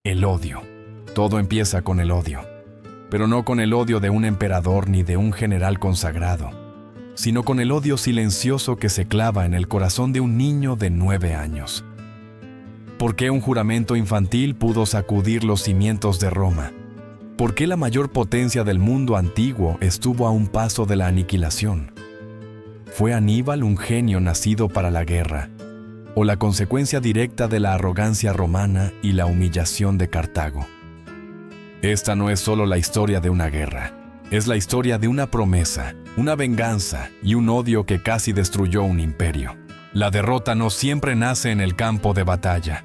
El odio. Todo empieza con el odio. Pero no con el odio de un emperador ni de un general consagrado, sino con el odio silencioso que se clava en el corazón de un niño de 9 años. ¿Por qué un juramento infantil pudo sacudir los cimientos de Roma? ¿Por qué la mayor potencia del mundo antiguo estuvo a un paso de la aniquilación? ¿Fue Aníbal un genio nacido para la guerra, o la consecuencia directa de la arrogancia romana y la humillación de Cartago? Esta no es solo la historia de una guerra, es la historia de una promesa, una venganza y un odio que casi destruyó un imperio. La derrota no siempre nace en el campo de batalla,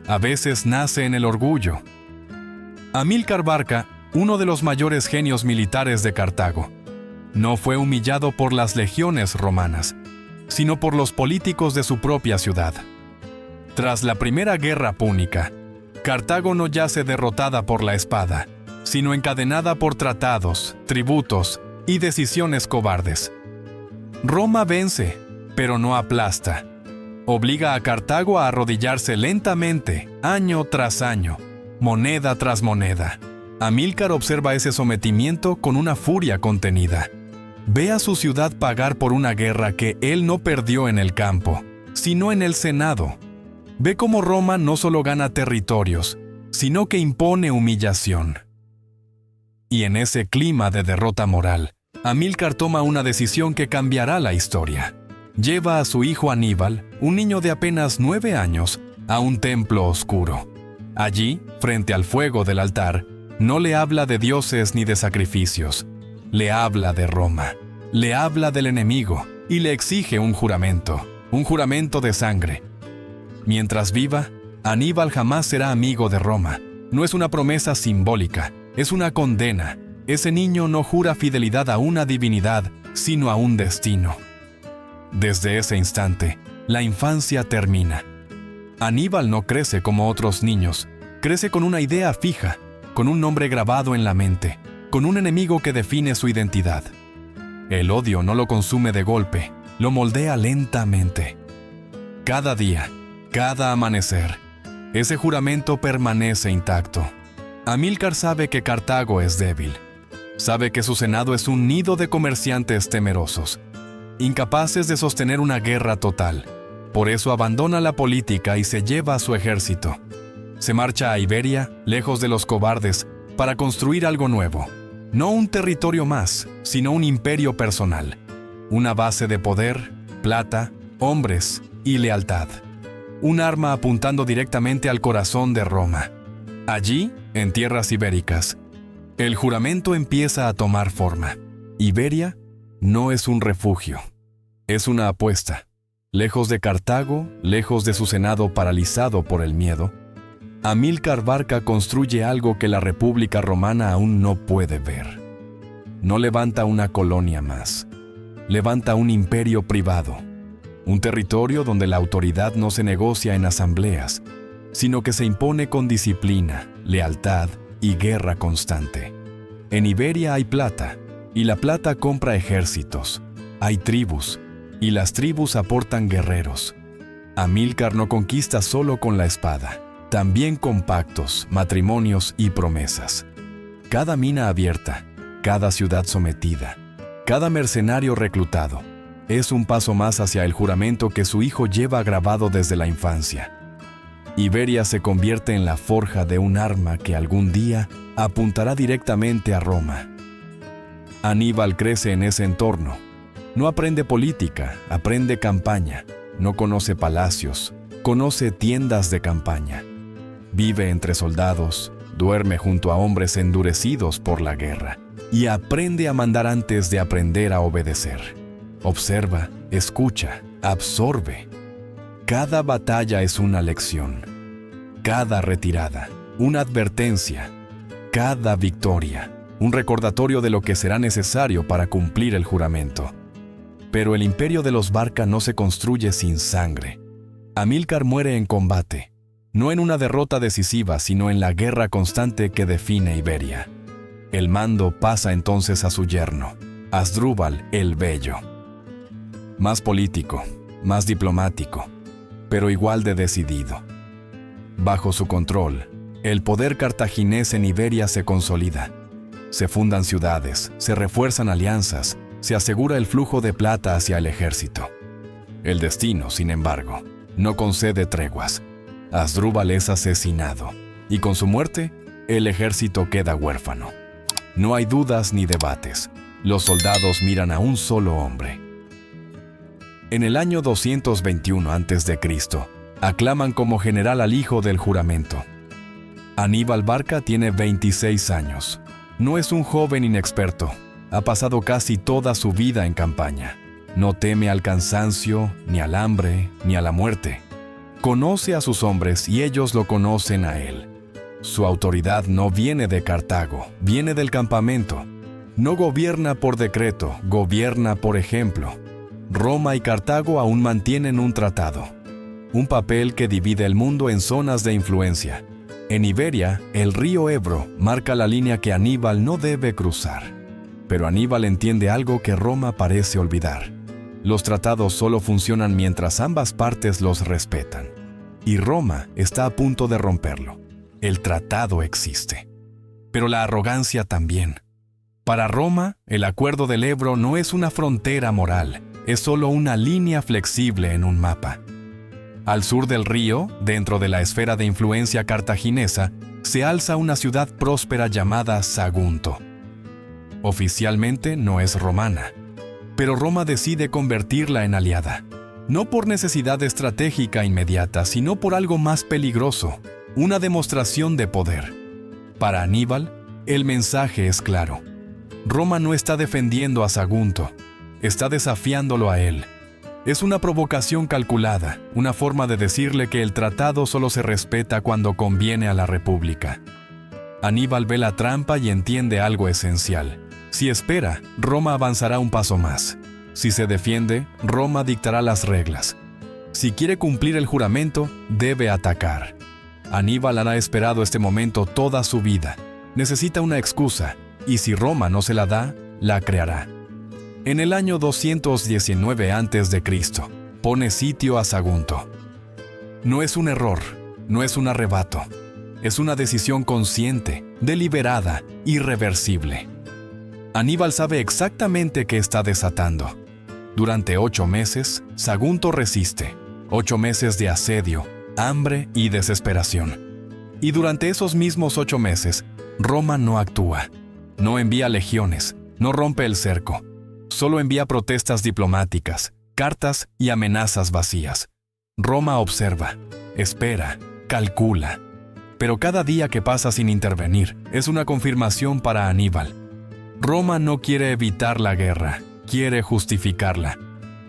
a veces nace en el orgullo. Amílcar Barca, uno de los mayores genios militares de Cartago, no fue humillado por las legiones romanas, sino por los políticos de su propia ciudad. Tras la primera guerra púnica, Cartago no yace derrotada por la espada, sino encadenada por tratados, tributos y decisiones cobardes. Roma vence, pero no aplasta. Obliga a Cartago a arrodillarse lentamente, año tras año, moneda tras moneda. Amílcar observa ese sometimiento con una furia contenida. Ve a su ciudad pagar por una guerra que él no perdió en el campo, sino en el Senado. Ve cómo Roma no solo gana territorios, sino que impone humillación. Y en ese clima de derrota moral, Amílcar toma una decisión que cambiará la historia. Lleva a su hijo Aníbal, un niño de apenas 9 años, a un templo oscuro. Allí, frente al fuego del altar, no le habla de dioses ni de sacrificios. Le habla de Roma, le habla del enemigo y le exige un juramento de sangre. Mientras viva, Aníbal jamás será amigo de Roma. No es una promesa simbólica, es una condena. Ese niño no jura fidelidad a una divinidad, sino a un destino. Desde ese instante, la infancia termina. Aníbal no crece como otros niños, crece con una idea fija, con un nombre grabado en la mente, con un enemigo que define su identidad. El odio no lo consume de golpe, lo moldea lentamente. Cada día, cada amanecer, ese juramento permanece intacto. Amílcar sabe que Cartago es débil. Sabe que su senado es un nido de comerciantes temerosos, incapaces de sostener una guerra total. Por eso abandona la política y se lleva a su ejército. Se marcha a Iberia, lejos de los cobardes, para construir algo nuevo. No un territorio más, sino un imperio personal. Una base de poder, plata, hombres y lealtad. Un arma apuntando directamente al corazón de Roma. Allí, en tierras ibéricas, el juramento empieza a tomar forma. Iberia no es un refugio, es una apuesta. Lejos de Cartago, lejos de su senado paralizado por el miedo, Amílcar Barca construye algo que la República Romana aún no puede ver. No levanta una colonia más, levanta un imperio privado, un territorio donde la autoridad no se negocia en asambleas, sino que se impone con disciplina, lealtad y guerra constante. En Iberia hay plata, y la plata compra ejércitos. Hay tribus, y las tribus aportan guerreros. Amílcar no conquista solo con la espada, también con pactos, matrimonios y promesas. Cada mina abierta, cada ciudad sometida, cada mercenario reclutado, es un paso más hacia el juramento que su hijo lleva grabado desde la infancia. Iberia se convierte en la forja de un arma que algún día apuntará directamente a Roma. Aníbal crece en ese entorno. No aprende política, aprende campaña. No conoce palacios, conoce tiendas de campaña. Vive entre soldados, duerme junto a hombres endurecidos por la guerra y aprende a mandar antes de aprender a obedecer. Observa, escucha, absorbe. Cada batalla es una lección. Cada retirada, una advertencia. Cada victoria, un recordatorio de lo que será necesario para cumplir el juramento. Pero el imperio de los Barca no se construye sin sangre. Amílcar muere en combate, no en una derrota decisiva, sino en la guerra constante que define Iberia. El mando pasa entonces a su yerno, Asdrúbal el Bello. Más político, más diplomático, pero igual de decidido. Bajo su control, El poder cartaginés en Iberia se consolida. Se fundan ciudades, se refuerzan alianzas, se asegura el flujo de plata hacia el ejército. El destino, sin embargo, no concede treguas. Asdrúbal es asesinado, y con su muerte, el ejército queda huérfano. No hay dudas ni debates. Los soldados miran a un solo hombre. En el año 221 a.C., aclaman como general al hijo del juramento. Aníbal Barca tiene 26 años. No es un joven inexperto. Ha pasado casi toda su vida en campaña. No teme al cansancio, ni al hambre, ni a la muerte. Conoce a sus hombres y ellos lo conocen a él. Su autoridad no viene de Cartago, viene del campamento. No gobierna por decreto, gobierna por ejemplo. Roma y Cartago aún mantienen un tratado. Un papel que divide el mundo en zonas de influencia. En Iberia, el río Ebro marca la línea que Aníbal no debe cruzar. Pero Aníbal entiende algo que Roma parece olvidar. Los tratados solo funcionan mientras ambas partes los respetan. Y Roma está a punto de romperlo. El tratado existe. Pero la arrogancia también. Para Roma, el acuerdo del Ebro no es una frontera moral, es solo una línea flexible en un mapa. Al sur del río, dentro de la esfera de influencia cartaginesa, se alza una ciudad próspera llamada Sagunto. Oficialmente no es romana, pero Roma decide convertirla en aliada. No por necesidad estratégica inmediata, sino por algo más peligroso, una demostración de poder. Para Aníbal, el mensaje es claro. Roma no está defendiendo a Sagunto, está desafiándolo a él. Es una provocación calculada, una forma de decirle que el tratado solo se respeta cuando conviene a la República. Aníbal ve la trampa y entiende algo esencial. Si espera, Roma avanzará un paso más. Si se defiende, Roma dictará las reglas. Si quiere cumplir el juramento, debe atacar. Aníbal hará esperado este momento toda su vida. Necesita una excusa, y si Roma no se la da, la creará. En el año 219 a.C., pone sitio a Sagunto. No es un error, no es un arrebato. Es una decisión consciente, deliberada, irreversible. Aníbal sabe exactamente qué está desatando. Durante 8 meses, Sagunto resiste. 8 meses de asedio, hambre y desesperación. Y durante esos mismos 8 meses, Roma no actúa. No envía legiones, no rompe el cerco. Solo envía protestas diplomáticas, cartas y amenazas vacías. Roma observa, espera, calcula. Pero cada día que pasa sin intervenir es una confirmación para Aníbal. Roma no quiere evitar la guerra, quiere justificarla.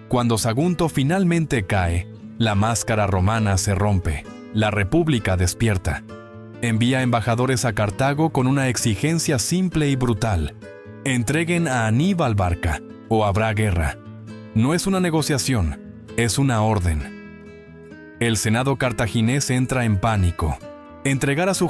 Cuando Sagunto finalmente cae, la máscara romana se rompe, la República despierta. Envía embajadores a Cartago con una exigencia simple y brutal. Entreguen a Aníbal Barca, o habrá guerra. No es una negociación, es una orden. El Senado cartaginés entra en pánico. Entregar a su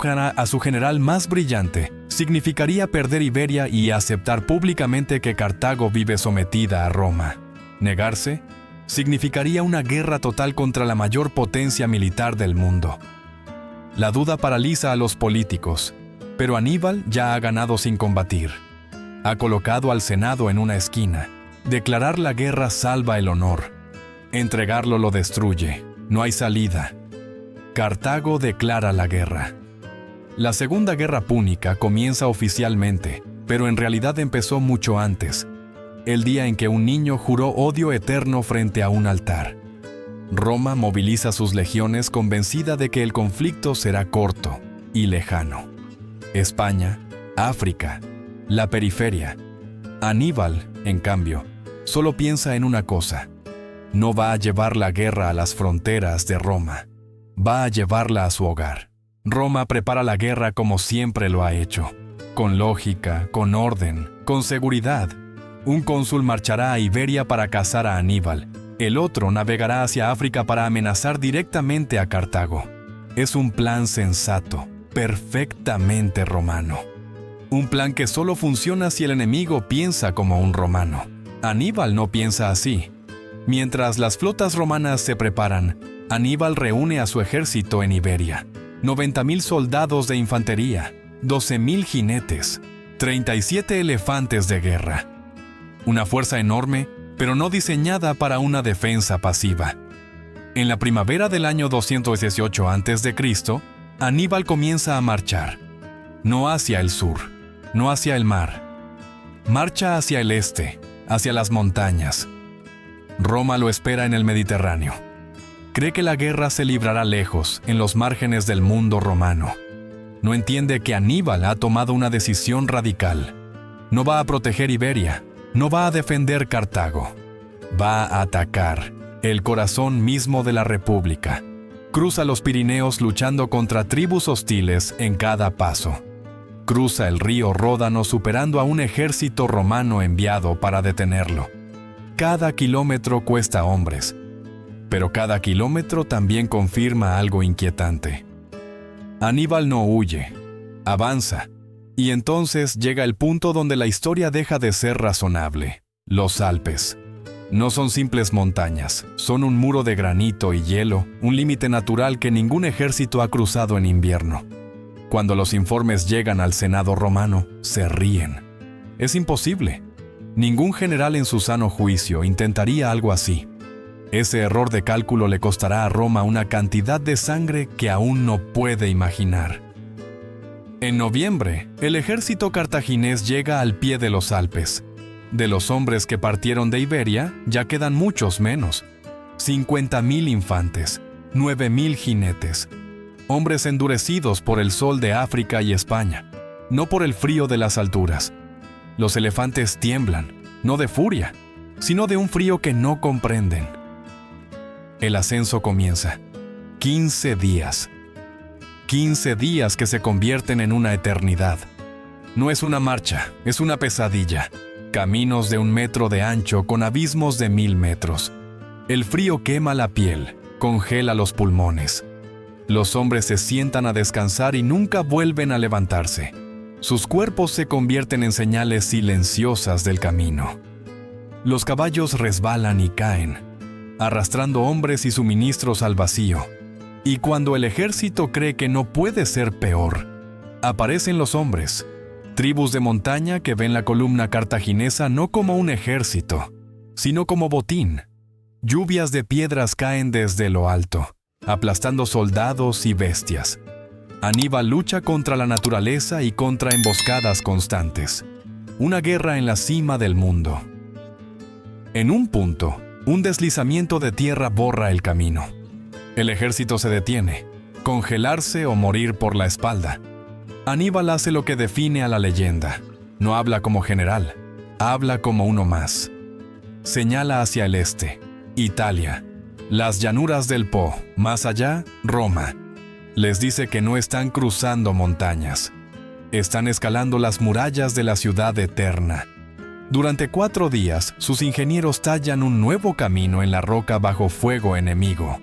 general más brillante significaría perder Iberia y aceptar públicamente que Cartago vive sometida a Roma. Negarse significaría una guerra total contra la mayor potencia militar del mundo. La duda paraliza a los políticos, pero Aníbal ya ha ganado sin combatir. Ha colocado al Senado en una esquina. Declarar la guerra salva el honor. Entregarlo lo destruye. No hay salida. Cartago declara la guerra. La Segunda Guerra Púnica comienza oficialmente, pero en realidad empezó mucho antes, el día en que un niño juró odio eterno frente a un altar. Roma moviliza sus legiones convencida de que el conflicto será corto y lejano. España, África, la periferia. Aníbal, en cambio, solo piensa en una cosa. No va a llevar la guerra a las fronteras de Roma. Va a llevarla a su hogar. Roma prepara la guerra como siempre lo ha hecho. Con lógica, con orden, con seguridad. Un cónsul marchará a Iberia para cazar a Aníbal. El otro navegará hacia África para amenazar directamente a Cartago. Es un plan sensato, perfectamente romano. Un plan que solo funciona si el enemigo piensa como un romano. Aníbal no piensa así. Mientras las flotas romanas se preparan, Aníbal reúne a su ejército en Iberia. 90.000 soldados de infantería, 12.000 jinetes, 37 elefantes de guerra. Una fuerza enorme, pero no diseñada para una defensa pasiva. En la primavera del año 218 a.C., Aníbal comienza a marchar, no hacia el sur, no hacia el mar. Marcha hacia el este, hacia las montañas. Roma lo espera en el Mediterráneo. Cree que la guerra se librará lejos, en los márgenes del mundo romano. No entiende que Aníbal ha tomado una decisión radical. No va a proteger Iberia, no va a defender Cartago. Va a atacar el corazón mismo de la República. Cruza los Pirineos luchando contra tribus hostiles en cada paso. Cruza el río Ródano superando a un ejército romano enviado para detenerlo. Cada kilómetro cuesta hombres, pero cada kilómetro también confirma algo inquietante. Aníbal no huye, avanza, y entonces llega el punto donde la historia deja de ser razonable. Los Alpes. No son simples montañas, son un muro de granito y hielo, un límite natural que ningún ejército ha cruzado en invierno. Cuando los informes llegan al Senado romano, se ríen. Es imposible. Ningún general en su sano juicio intentaría algo así. Ese error de cálculo le costará a Roma una cantidad de sangre que aún no puede imaginar. En noviembre, el ejército cartaginés llega al pie de los Alpes. De los hombres que partieron de Iberia, ya quedan muchos menos. 50.000 infantes, 9.000 jinetes. Hombres endurecidos por el sol de África y España, no por el frío de las alturas. Los elefantes tiemblan, no de furia, sino de un frío que no comprenden. El ascenso comienza. 15 días. 15 días que se convierten en una eternidad. No es una marcha, es una pesadilla. Caminos de 1 metro de ancho con abismos de 1000 metros. El frío quema la piel, congela los pulmones. Los hombres se sientan a descansar y nunca vuelven a levantarse. Sus cuerpos se convierten en señales silenciosas del camino. Los caballos resbalan y caen, arrastrando hombres y suministros al vacío. Y cuando el ejército cree que no puede ser peor, aparecen los hombres, tribus de montaña que ven la columna cartaginesa no como un ejército, sino como botín. Lluvias de piedras caen desde lo alto, aplastando soldados y bestias. Aníbal lucha contra la naturaleza y contra emboscadas constantes. Una guerra en la cima del mundo. En un punto, un deslizamiento de tierra borra el camino. El ejército se detiene, congelarse o morir por la espalda. Aníbal hace lo que define a la leyenda. No habla como general, habla como uno más. Señala hacia el este, Italia, las llanuras del Po, más allá, Roma. Les dice que no están cruzando montañas. Están escalando las murallas de la ciudad eterna. Durante 4 días, sus ingenieros tallan un nuevo camino en la roca bajo fuego enemigo.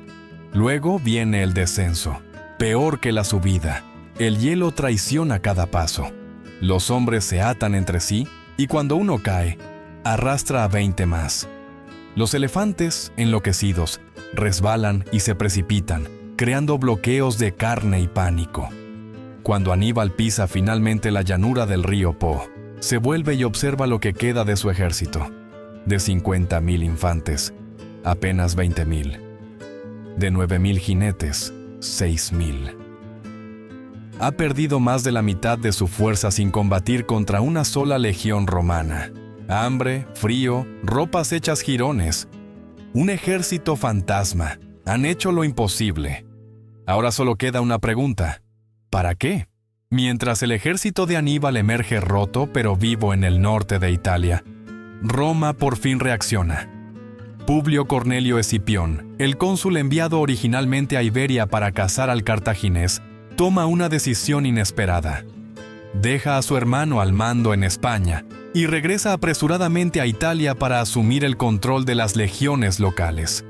Luego viene el descenso, peor que la subida. El hielo traiciona cada paso. Los hombres se atan entre sí y cuando uno cae, arrastra a 20 más. Los elefantes, enloquecidos, resbalan y se precipitan, creando bloqueos de carne y pánico. Cuando Aníbal pisa finalmente la llanura del río Po, se vuelve y observa lo que queda de su ejército. De 50.000 infantes, apenas 20.000. De 9.000 jinetes, 6.000. Ha perdido más de la mitad de su fuerza sin combatir contra una sola legión romana. Hambre, frío, ropas hechas jirones. Un ejército fantasma. Han hecho lo imposible. Ahora solo queda una pregunta. ¿Para qué? Mientras el ejército de Aníbal emerge roto pero vivo en el norte de Italia, Roma por fin reacciona. Publio Cornelio Escipión, el cónsul enviado originalmente a Iberia para cazar al cartaginés, toma una decisión inesperada. Deja a su hermano al mando en España y regresa apresuradamente a Italia para asumir el control de las legiones locales.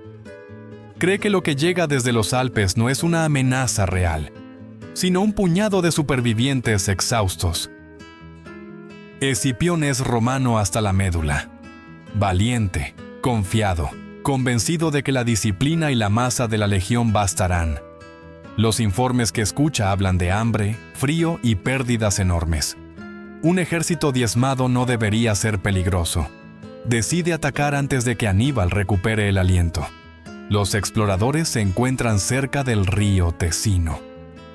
Cree que lo que llega desde los Alpes no es una amenaza real, sino un puñado de supervivientes exhaustos. Escipión es romano hasta la médula. Valiente, confiado, convencido de que la disciplina y la masa de la legión bastarán. Los informes que escucha hablan de hambre, frío y pérdidas enormes. Un ejército diezmado no debería ser peligroso. Decide atacar antes de que Aníbal recupere el aliento. Los exploradores se encuentran cerca del río Tesino.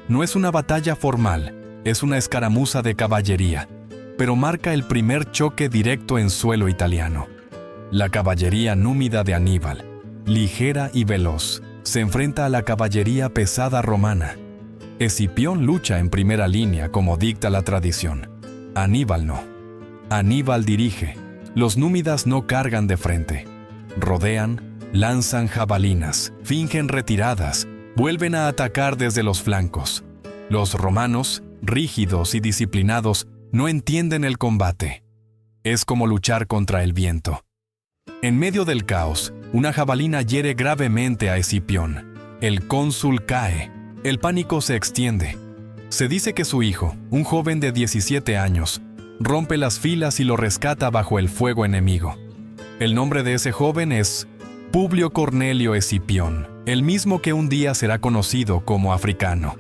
No es una batalla formal, es una escaramuza de caballería, pero marca el primer choque directo en suelo italiano. La caballería númida de Aníbal, ligera y veloz, se enfrenta a la caballería pesada romana. Escipión lucha en primera línea como dicta la tradición. Aníbal no. Aníbal dirige. Los númidas no cargan de frente. Rodean, lanzan jabalinas, fingen retiradas, vuelven a atacar desde los flancos. Los romanos, rígidos y disciplinados, no entienden el combate. Es como luchar contra el viento. En medio del caos, una jabalina hiere gravemente a Escipión. El cónsul cae. El pánico se extiende. Se dice que su hijo, un joven de 17 años, rompe las filas y lo rescata bajo el fuego enemigo. El nombre de ese joven es Publio Cornelio Escipión, el mismo que un día será conocido como africano.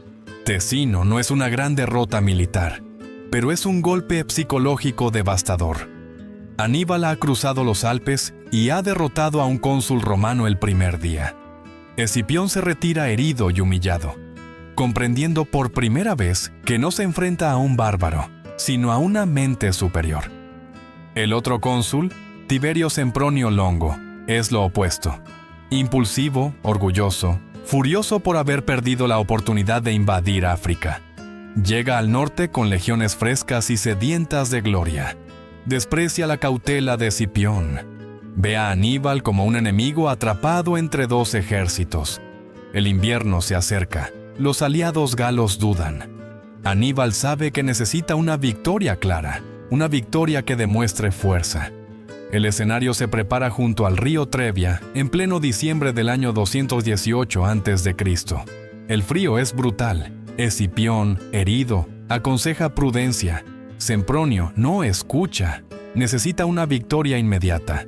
Tesino no es una gran derrota militar, pero es un golpe psicológico devastador. Aníbal ha cruzado los Alpes y ha derrotado a un cónsul romano el primer día. Escipión se retira herido y humillado, comprendiendo por primera vez que no se enfrenta a un bárbaro, sino a una mente superior. El otro cónsul, Tiberio Sempronio Longo, es lo opuesto. Impulsivo, orgulloso, furioso por haber perdido la oportunidad de invadir África. Llega al norte con legiones frescas y sedientas de gloria. Desprecia la cautela de Escipión. Ve a Aníbal como un enemigo atrapado entre dos ejércitos. El invierno se acerca. Los aliados galos dudan. Aníbal sabe que necesita una victoria clara, una victoria que demuestre fuerza. El escenario se prepara junto al río Trebia en pleno diciembre del año 218 a.C. El frío es brutal. Escipión, herido, aconseja prudencia. Sempronio no escucha. Necesita una victoria inmediata.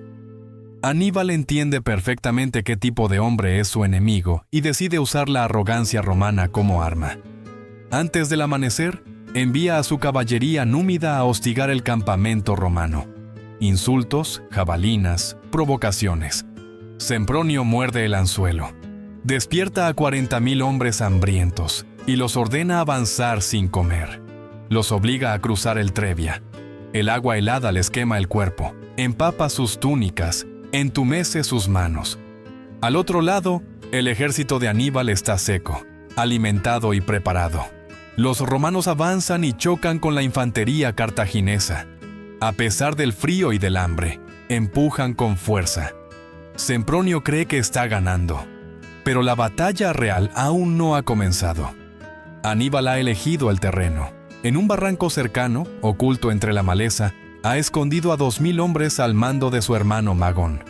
Aníbal entiende perfectamente qué tipo de hombre es su enemigo y decide usar la arrogancia romana como arma. Antes del amanecer, envía a su caballería númida a hostigar el campamento romano. Insultos, jabalinas, provocaciones. Sempronio muerde el anzuelo. Despierta a 40.000 hombres hambrientos y los ordena avanzar sin comer. Los obliga a cruzar el Trebia. El agua helada les quema el cuerpo, empapa sus túnicas, entumece sus manos. Al otro lado, el ejército de Aníbal está seco, alimentado y preparado. Los romanos avanzan y chocan con la infantería cartaginesa. A pesar del frío y del hambre, empujan con fuerza. Sempronio cree que está ganando, pero la batalla real aún no ha comenzado. Aníbal ha elegido el terreno. En un barranco cercano, oculto entre la maleza, ha escondido a 2.000 hombres al mando de su hermano Magón.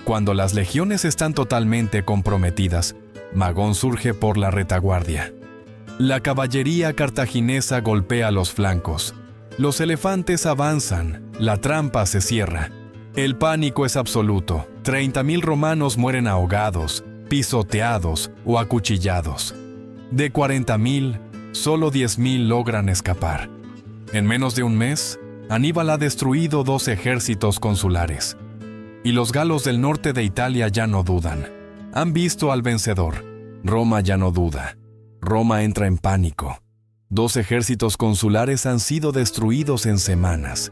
Cuando las legiones están totalmente comprometidas, Magón surge por la retaguardia. La caballería cartaginesa golpea los flancos. Los elefantes avanzan, la trampa se cierra. El pánico es absoluto. 30.000 romanos mueren ahogados, pisoteados o acuchillados. De 40.000, solo 10.000 logran escapar. En menos de un mes, Aníbal ha destruido 2 ejércitos consulares. Y los galos del norte de Italia ya no dudan. Han visto al vencedor. Roma ya no duda. Roma entra en pánico. 2 ejércitos consulares han sido destruidos en semanas.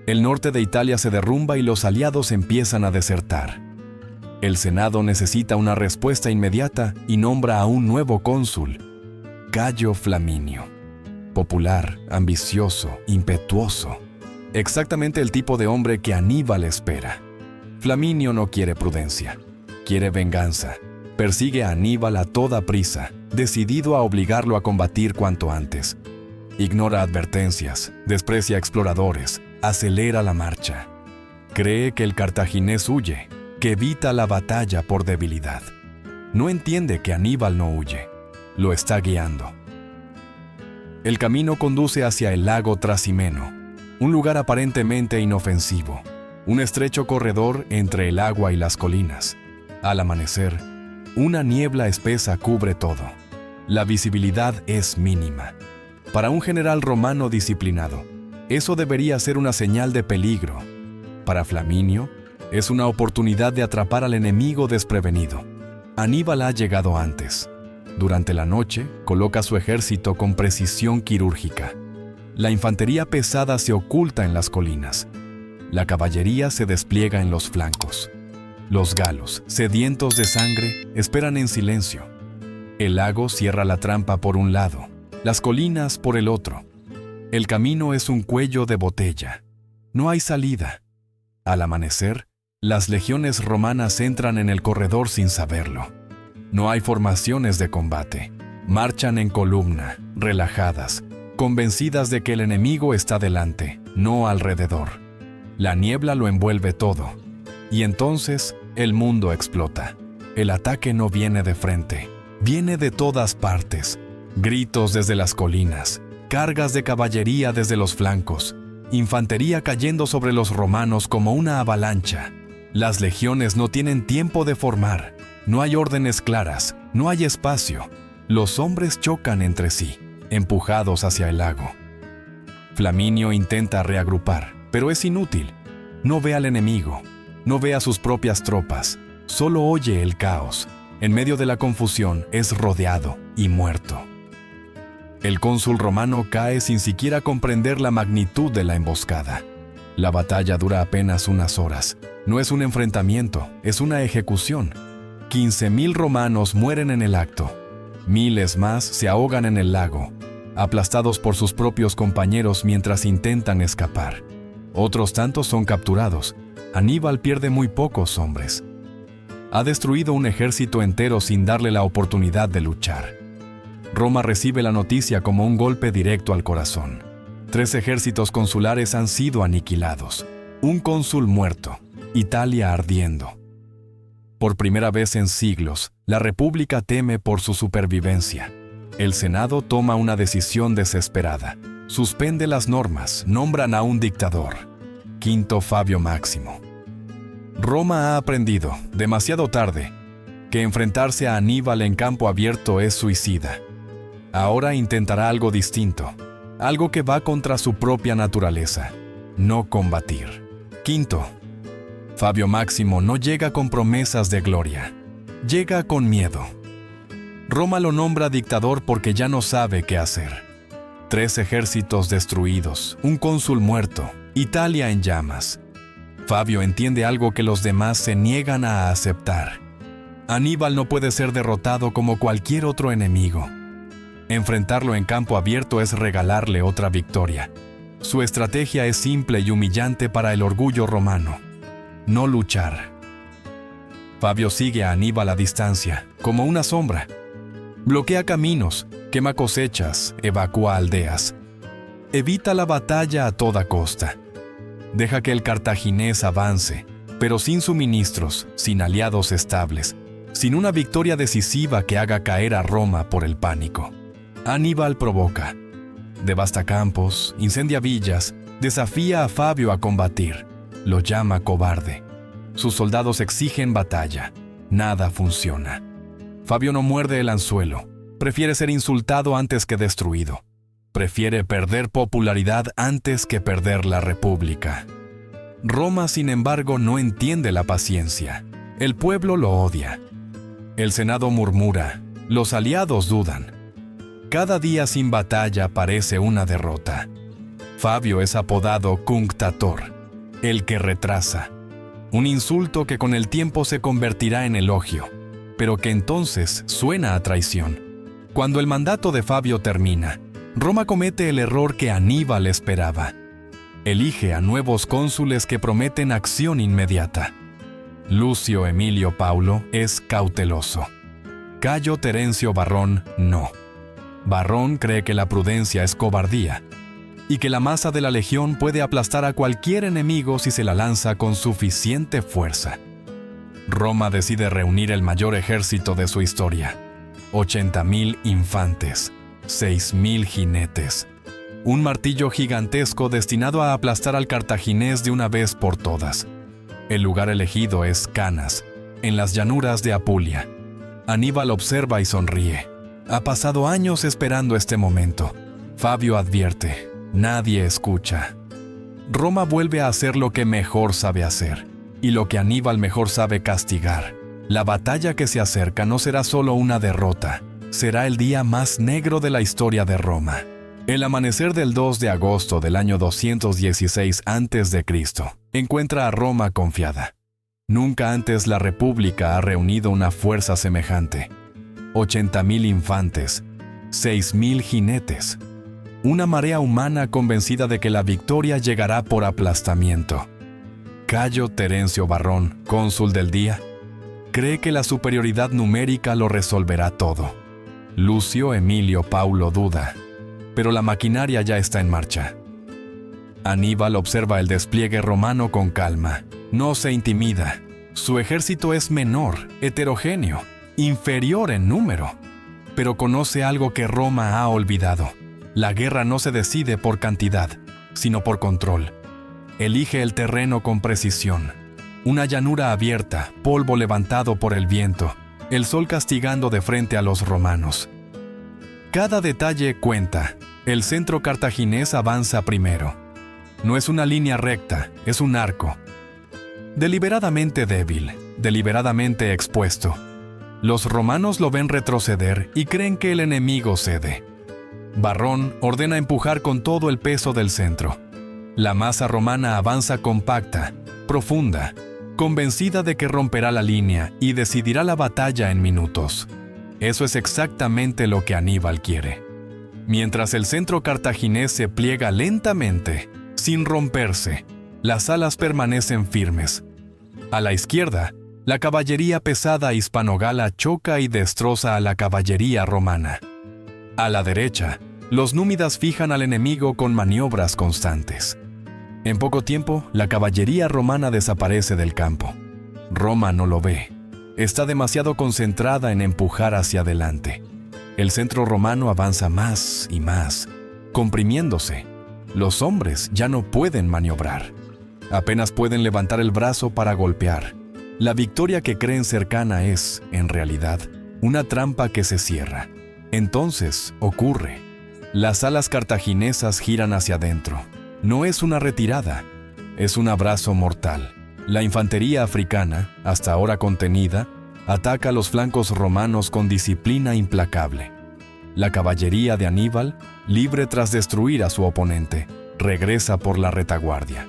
El norte de Italia se derrumba y los aliados empiezan a desertar. El Senado necesita una respuesta inmediata y nombra a un nuevo cónsul, Cayo Flaminio. Popular, ambicioso, impetuoso. Exactamente el tipo de hombre que Aníbal espera. Flaminio no quiere prudencia, quiere venganza. Persigue a Aníbal a toda prisa, decidido a obligarlo a combatir cuanto antes. Ignora advertencias, desprecia exploradores, acelera la marcha. Cree que el cartaginés huye, que evita la batalla por debilidad. No entiende que Aníbal no huye, lo está guiando. El camino conduce hacia el lago Trasimeno, un lugar aparentemente inofensivo, un estrecho corredor entre el agua y las colinas. Al amanecer, una niebla espesa cubre todo. La visibilidad es mínima. Para un general romano disciplinado, eso debería ser una señal de peligro. Para Flaminio, es una oportunidad de atrapar al enemigo desprevenido. Aníbal ha llegado antes. Durante la noche, coloca su ejército con precisión quirúrgica. La infantería pesada se oculta en las colinas. La caballería se despliega en los flancos. Los galos, sedientos de sangre, esperan en silencio. El lago cierra la trampa por un lado, las colinas por el otro. El camino es un cuello de botella. No hay salida. Al amanecer, las legiones romanas entran en el corredor sin saberlo. No hay formaciones de combate. Marchan en columna, relajadas, convencidas de que el enemigo está delante, no alrededor. La niebla lo envuelve todo. Y entonces, el mundo explota. El ataque no viene de frente, viene de todas partes. Gritos desde las colinas, cargas de caballería desde los flancos, infantería cayendo sobre los romanos como una avalancha. Las legiones no tienen tiempo de formar, no hay órdenes claras, no hay espacio. Los hombres chocan entre sí, empujados hacia el lago. Flaminio intenta reagrupar, pero es inútil. No ve al enemigo, no ve a sus propias tropas, solo oye el caos. En medio de la confusión es rodeado y muerto. El cónsul romano cae sin siquiera comprender la magnitud de la emboscada. La batalla dura apenas unas horas. No es un enfrentamiento, es una ejecución. 15.000 romanos mueren en el acto. Miles más se ahogan en el lago, aplastados por sus propios compañeros mientras intentan escapar. Otros tantos son capturados. Aníbal pierde muy pocos hombres. Ha destruido un ejército entero sin darle la oportunidad de luchar. Roma recibe la noticia como un golpe directo al corazón. 3 ejércitos consulares han sido aniquilados. Un cónsul muerto. Italia ardiendo. Por primera vez en siglos, la República teme por su supervivencia. El Senado toma una decisión desesperada. Suspende las normas, nombran a un dictador. Quinto Fabio Máximo. Roma ha aprendido, demasiado tarde, que enfrentarse a Aníbal en campo abierto es suicida. Ahora intentará algo distinto, algo que va contra su propia naturaleza, no combatir. Quinto, Fabio Máximo no llega con promesas de gloria, llega con miedo. Roma lo nombra dictador porque ya no sabe qué hacer. 3 ejércitos destruidos, un cónsul muerto, Italia en llamas. Fabio entiende algo que los demás se niegan a aceptar. Aníbal no puede ser derrotado como cualquier otro enemigo. Enfrentarlo en campo abierto es regalarle otra victoria. Su estrategia es simple y humillante para el orgullo romano. No luchar. Fabio sigue a Aníbal a distancia, como una sombra. Bloquea caminos, quema cosechas, evacúa aldeas. Evita la batalla a toda costa. Deja que el cartaginés avance, pero sin suministros, sin aliados estables, sin una victoria decisiva que haga caer a Roma por el pánico. Aníbal provoca, devasta campos, incendia villas, desafía a Fabio a combatir, lo llama cobarde. Sus soldados exigen batalla, nada funciona. Fabio no muerde el anzuelo, prefiere ser insultado antes que destruido. Prefiere perder popularidad antes que perder la República. Roma, sin embargo, no entiende la paciencia. El pueblo lo odia. El Senado murmura, los aliados dudan. Cada día sin batalla parece una derrota. Fabio es apodado Cunctator, el que retrasa. Un insulto que con el tiempo se convertirá en elogio, pero que entonces suena a traición. Cuando el mandato de Fabio termina, Roma comete el error que Aníbal esperaba. Elige a nuevos cónsules que prometen acción inmediata. Lucio Emilio Paulo es cauteloso. Cayo Terencio Varrón no. Varrón cree que la prudencia es cobardía y que la masa de la legión puede aplastar a cualquier enemigo si se la lanza con suficiente fuerza. Roma decide reunir el mayor ejército de su historia. 80.000 infantes, 6.000 jinetes. Un martillo gigantesco destinado a aplastar al cartaginés de una vez por todas. El lugar elegido es Canas, en las llanuras de Apulia. Aníbal observa y sonríe. Ha pasado años esperando este momento. Fabio advierte, nadie escucha. Roma vuelve a hacer lo que mejor sabe hacer, y lo que Aníbal mejor sabe castigar. La batalla que se acerca no será solo una derrota, será el día más negro de la historia de Roma. El amanecer del 2 de agosto del año 216 a.C. encuentra a Roma confiada. Nunca antes la República ha reunido una fuerza semejante. 80.000 infantes, 6.000 jinetes. Una marea humana convencida de que la victoria llegará por aplastamiento. Cayo Terencio Varrón, cónsul del día, cree que la superioridad numérica lo resolverá todo. Lucio Emilio Paulo duda, pero la maquinaria ya está en marcha. Aníbal observa el despliegue romano con calma. No se intimida. Su ejército es menor, heterogéneo, inferior en número. Pero conoce algo que Roma ha olvidado. La guerra no se decide por cantidad, sino por control. Elige el terreno con precisión. Una llanura abierta, polvo levantado por el viento, el sol castigando de frente a los romanos. Cada detalle cuenta. El centro cartaginés avanza primero. No es una línea recta, es un arco. Deliberadamente débil, deliberadamente expuesto. Los romanos lo ven retroceder y creen que el enemigo cede. Varrón ordena empujar con todo el peso del centro. La masa romana avanza compacta, profunda, convencida de que romperá la línea y decidirá la batalla en minutos. Eso es exactamente lo que Aníbal quiere. Mientras el centro cartaginés se pliega lentamente, sin romperse, las alas permanecen firmes. A la izquierda, la caballería pesada hispanogala choca y destroza a la caballería romana. A la derecha, los númidas fijan al enemigo con maniobras constantes. En poco tiempo, la caballería romana desaparece del campo. Roma no lo ve. Está demasiado concentrada en empujar hacia adelante. El centro romano avanza más y más, comprimiéndose. Los hombres ya no pueden maniobrar. Apenas pueden levantar el brazo para golpear. La victoria que creen cercana es, en realidad, una trampa que se cierra. Entonces, ocurre. Las alas cartaginesas giran hacia adentro. No es una retirada, es un abrazo mortal. La infantería africana, hasta ahora contenida, ataca los flancos romanos con disciplina implacable. La caballería de Aníbal, libre tras destruir a su oponente, regresa por la retaguardia.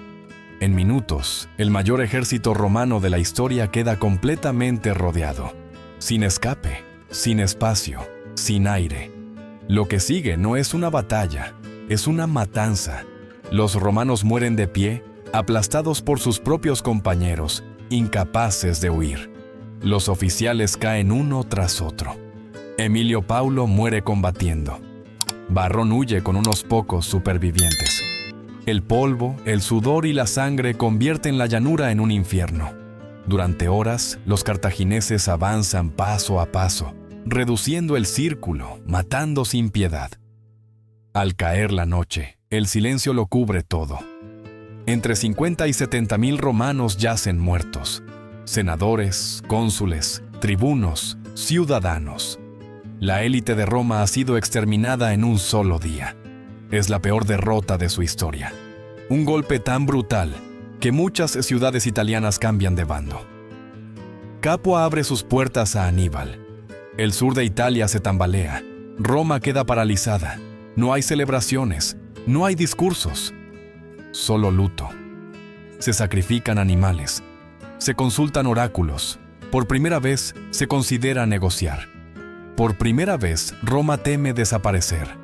En minutos, el mayor ejército romano de la historia queda completamente rodeado, sin escape, sin espacio, sin aire. Lo que sigue no es una batalla, es una matanza. Los romanos mueren de pie, aplastados por sus propios compañeros, incapaces de huir. Los oficiales caen uno tras otro. Emilio Paulo muere combatiendo. Varrón huye con unos pocos supervivientes. El polvo, el sudor y la sangre convierten la llanura en un infierno. Durante horas, los cartagineses avanzan paso a paso, reduciendo el círculo, matando sin piedad. Al caer la noche, el silencio lo cubre todo. Entre 50 y 70.000 romanos yacen muertos. Senadores, cónsules, tribunos, ciudadanos. La élite de Roma ha sido exterminada en un solo día. Es la peor derrota de su historia. Un golpe tan brutal que muchas ciudades italianas cambian de bando. Capua abre sus puertas a Aníbal. El sur de Italia se tambalea. Roma queda paralizada. No hay celebraciones. No hay discursos, solo luto. Se sacrifican animales, se consultan oráculos. Por primera vez se considera negociar. Por primera vez Roma teme desaparecer.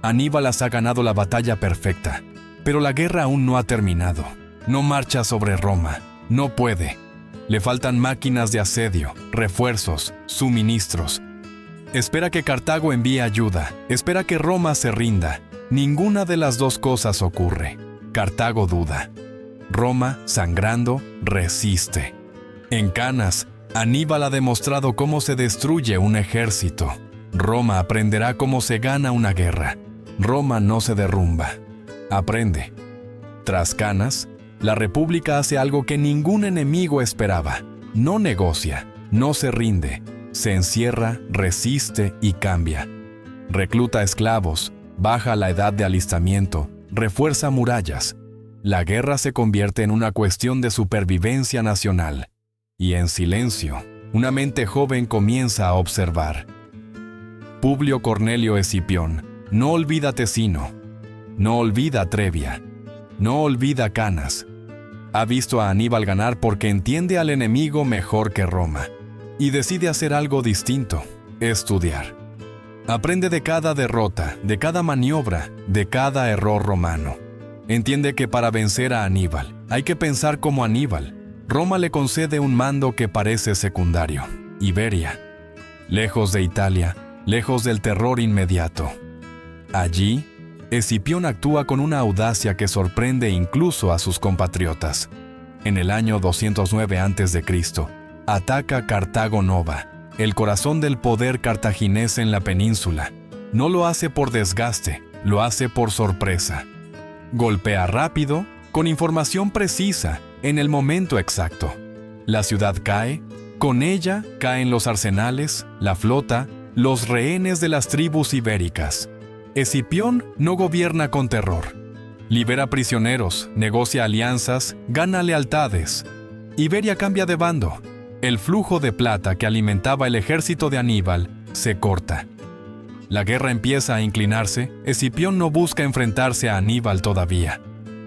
Aníbal ha ganado la batalla perfecta, pero la guerra aún no ha terminado. No marcha sobre Roma, no puede. Le faltan máquinas de asedio, refuerzos, suministros. Espera que Cartago envíe ayuda, espera que Roma se rinda. Ninguna de las dos cosas ocurre. Cartago duda. Roma, sangrando, resiste. En Canas, Aníbal ha demostrado cómo se destruye un ejército. Roma aprenderá cómo se gana una guerra. Roma no se derrumba. Aprende. Tras Canas, la República hace algo que ningún enemigo esperaba. No negocia, no se rinde. Se encierra, resiste y cambia. Recluta esclavos, baja la edad de alistamiento, refuerza murallas. La guerra se convierte en una cuestión de supervivencia nacional. Y en silencio, una mente joven comienza a observar. Publio Cornelio Escipión no olvida Tesino, no olvida Trevia, no olvida Canas. Ha visto a Aníbal ganar porque entiende al enemigo mejor que Roma y decide hacer algo distinto, estudiar. Aprende de cada derrota, de cada maniobra, de cada error romano. Entiende que para vencer a Aníbal hay que pensar como Aníbal. Roma le concede un mando que parece secundario, Iberia, lejos de Italia, lejos del terror inmediato. Allí, Escipión actúa con una audacia que sorprende incluso a sus compatriotas. En el año 209 a.C., ataca Cartago Nova, el corazón del poder cartaginés en la península. No lo hace por desgaste, lo hace por sorpresa. Golpea rápido, con información precisa, en el momento exacto. La ciudad cae, con ella caen los arsenales, la flota, los rehenes de las tribus ibéricas. Escipión no gobierna con terror. Libera prisioneros, negocia alianzas, gana lealtades. Iberia cambia de bando. El flujo de plata que alimentaba el ejército de Aníbal se corta. La guerra empieza a inclinarse. Escipión no busca enfrentarse a Aníbal todavía.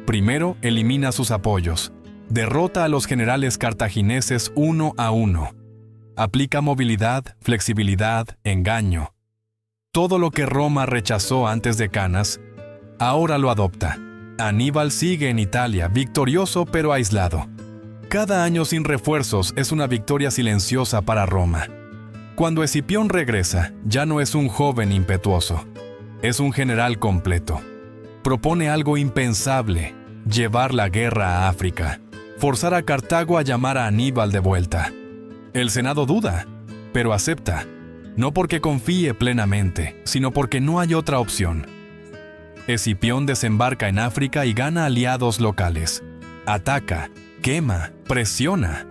Primero elimina sus apoyos. Derrota a los generales cartagineses uno a uno. Aplica movilidad, flexibilidad, engaño. Todo lo que Roma rechazó antes de Canas, ahora lo adopta. Aníbal sigue en Italia, victorioso pero aislado. Cada año sin refuerzos es una victoria silenciosa para Roma. Cuando Escipión regresa, ya no es un joven impetuoso. Es un general completo. Propone algo impensable: llevar la guerra a África. Forzar a Cartago a llamar a Aníbal de vuelta. El Senado duda, pero acepta. No porque confíe plenamente, sino porque no hay otra opción. Escipión desembarca en África y gana aliados locales. Ataca, quema, presiona.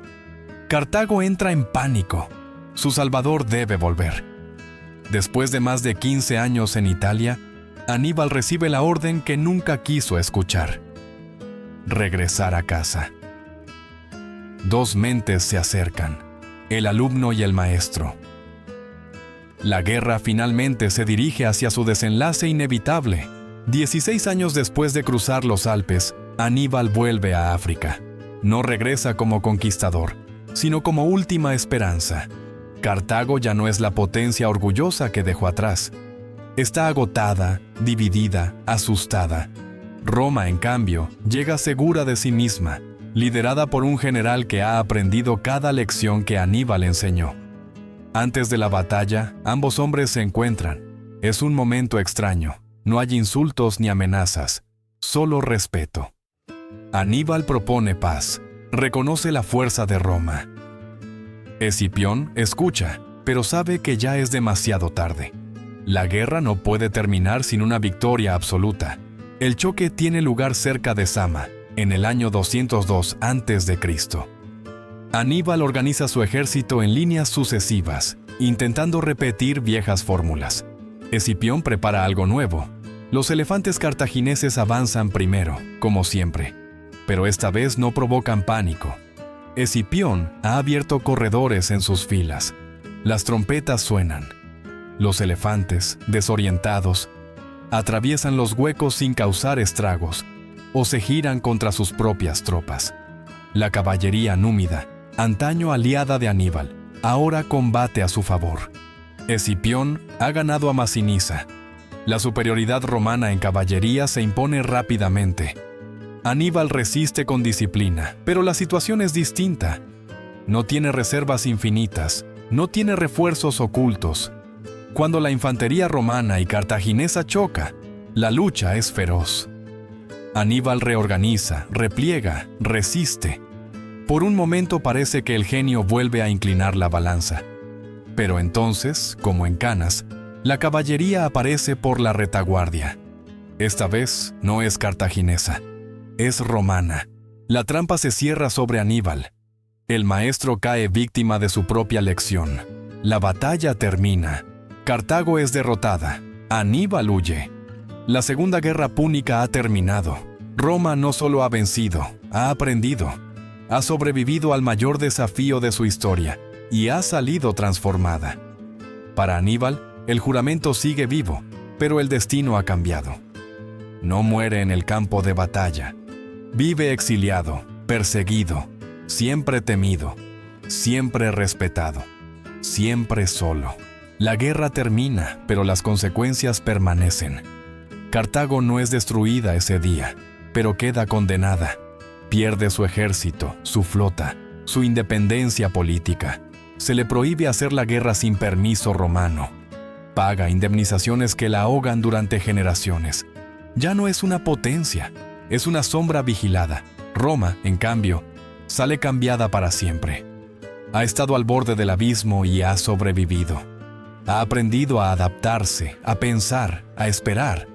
Cartago entra en pánico. Su salvador debe volver. Después de más de 15 años en Italia, Aníbal recibe la orden que nunca quiso escuchar: regresar a casa. Dos mentes se acercan, el alumno y el maestro. La guerra finalmente se dirige hacia su desenlace inevitable. 16 años después de cruzar los Alpes, Aníbal vuelve a África. No regresa como conquistador, sino como última esperanza. Cartago ya no es la potencia orgullosa que dejó atrás. Está agotada, dividida, asustada. Roma, en cambio, llega segura de sí misma, liderada por un general que ha aprendido cada lección que Aníbal enseñó. Antes de la batalla, ambos hombres se encuentran. Es un momento extraño. No hay insultos ni amenazas, solo respeto. Aníbal propone paz, reconoce la fuerza de Roma. Escipión escucha, pero sabe que ya es demasiado tarde. La guerra no puede terminar sin una victoria absoluta. El choque tiene lugar cerca de Sama, en el año 202 a.C. Aníbal organiza su ejército en líneas sucesivas, intentando repetir viejas fórmulas. Escipión prepara algo nuevo. Los elefantes cartagineses avanzan primero, como siempre, pero esta vez no provocan pánico. Escipión ha abierto corredores en sus filas. Las trompetas suenan. Los elefantes, desorientados, atraviesan los huecos sin causar estragos, o se giran contra sus propias tropas. La caballería númida, antaño aliada de Aníbal, ahora combate a su favor. Escipión ha ganado a Masinisa. La superioridad romana en caballería se impone rápidamente. Aníbal resiste con disciplina, pero la situación es distinta. No tiene reservas infinitas, no tiene refuerzos ocultos. Cuando la infantería romana y cartaginesa choca, la lucha es feroz. Aníbal reorganiza, repliega, resiste. Por un momento parece que el genio vuelve a inclinar la balanza. Pero entonces, como en Canas, la caballería aparece por la retaguardia. Esta vez no es cartaginesa, es romana. La trampa se cierra sobre Aníbal. El maestro cae víctima de su propia lección. La batalla termina. Cartago es derrotada. Aníbal huye. La Segunda Guerra Púnica ha terminado. Roma no solo ha vencido, ha aprendido. Ha sobrevivido al mayor desafío de su historia y ha salido transformada. Para Aníbal, el juramento sigue vivo, pero el destino ha cambiado. No muere en el campo de batalla. Vive exiliado, perseguido, siempre temido, siempre respetado, siempre solo. La guerra termina, pero las consecuencias permanecen. Cartago no es destruida ese día, pero queda condenada. Pierde su ejército, su flota, su independencia política. Se le prohíbe hacer la guerra sin permiso romano. Paga indemnizaciones que la ahogan durante generaciones. Ya no es una potencia, es una sombra vigilada. Roma, en cambio, sale cambiada para siempre. Ha estado al borde del abismo y ha sobrevivido. Ha aprendido a adaptarse, a pensar, a esperar.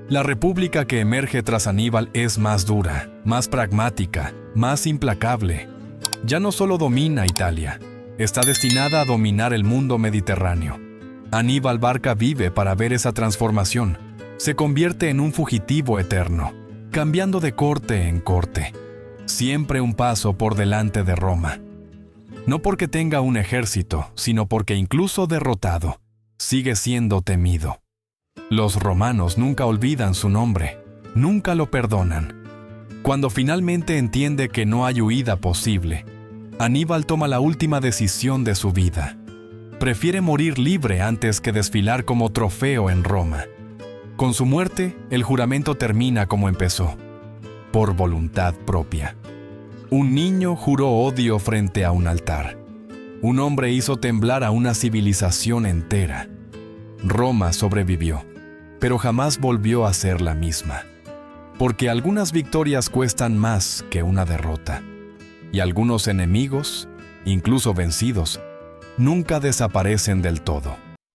La república que emerge tras Aníbal es más dura, más pragmática, más implacable. Ya no solo domina Italia, está destinada a dominar el mundo mediterráneo. Aníbal Barca vive para ver esa transformación. Se convierte en un fugitivo eterno, cambiando de corte en corte, siempre un paso por delante de Roma. No porque tenga un ejército, sino porque incluso derrotado, sigue siendo temido. Los romanos nunca olvidan su nombre, nunca lo perdonan. Cuando finalmente entiende que no hay huida posible, Aníbal toma la última decisión de su vida. Prefiere morir libre antes que desfilar como trofeo en Roma. Con su muerte, el juramento termina como empezó, por voluntad propia. Un niño juró odio frente a un altar. Un hombre hizo temblar a una civilización entera. Roma sobrevivió, pero jamás volvió a ser la misma. Porque algunas victorias cuestan más que una derrota. Y algunos enemigos, incluso vencidos, nunca desaparecen del todo.